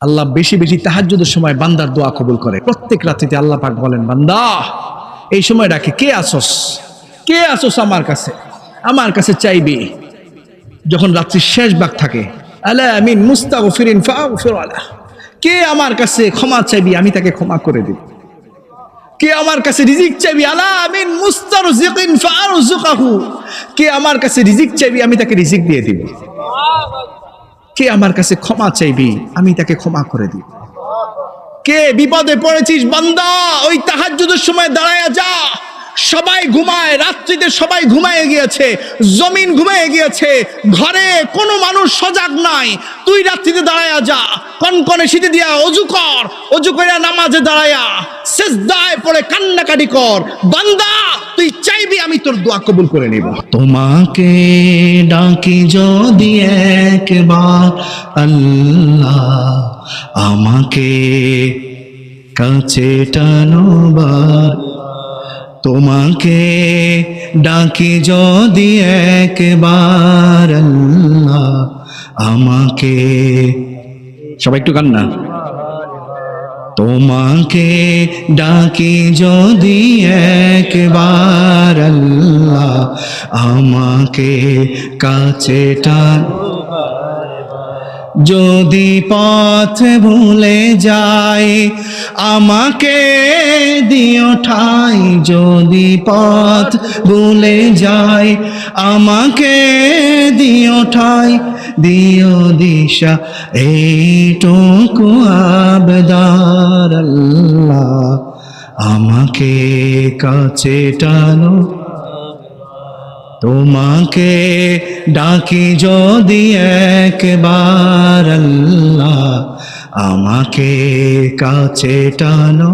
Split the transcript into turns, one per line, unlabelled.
আল্লাহ বেশি বেশি তাহাজ্জুদের সময় বান্দার দোয়া কবুল করে। প্রত্যেক রাত্রিতে আল্লাহ পাক বলেন, বান্দা এই সময় ডাকে, কে আসোস, কে আসোস আমার কাছে চাইবি। যখন রাত্রির শেষ ভাগ থাকে, আলা আমিন মুস্তাগফিরিন ফাগফির আলাহ, কে আমার কাছে ক্ষমা চাইবি আমি তাকে ক্ষমা করে দিব। কে আমার কাছে রিজিক চাইবি, আলা আমিন মুস্তারজিকিন ফারজুকাহু, কে আমার কাছে রিজিক চাইবি আমি তাকে রিজিক দিয়ে দিব। কে আমার কাছে ক্ষমা চাইবি আমি তাকে ক্ষমা করে দিব। কে বিপদে পড়েছিস বান্দা, ওই তাহাজ্জুদের সময় দাঁড়ায়া যা। সবাই ঘুমায়, রাত্রিতে সবাই ঘুমায় গিয়েছে, জমিন ঘুমায় গিয়েছে, ঘরে কোনো মানুষ সজাগ নাই। তুই রাত্রিতে দাঁড়ায়া যা, কনকনে শীতে দিয়া অজু কর, অজু করে নামাজে দাঁড়ায়া সিজদায় পড়ে কান্নাকাটি কর। বান্দা তুই চাইবি আমি তোর দোয়া কবুল করে নেব।
তোমাকে ডাকি যদি একবার আল্লাহ, আমাকে কাছে টানোবার। তোমাকে ডাকি যদি একবার আল্লাহ, আমাকে,
সবাই একটু কান্না।
তোমাকে ডাকি যদি একবার আল্লাহ, আমাকে কাছে টান। যদি পথ ভুলে যাই আমাকে দিও ঠাই, যদি পথ ভুলে যাই আমাকে দিও ঠাই, দিও দিশা এইটুকু আবদার আল্লাহ, আমাকে কাছে টানো। তোমাকে ডাকি যদি একবার আল্লাহ, আমাকে কাছে টানো।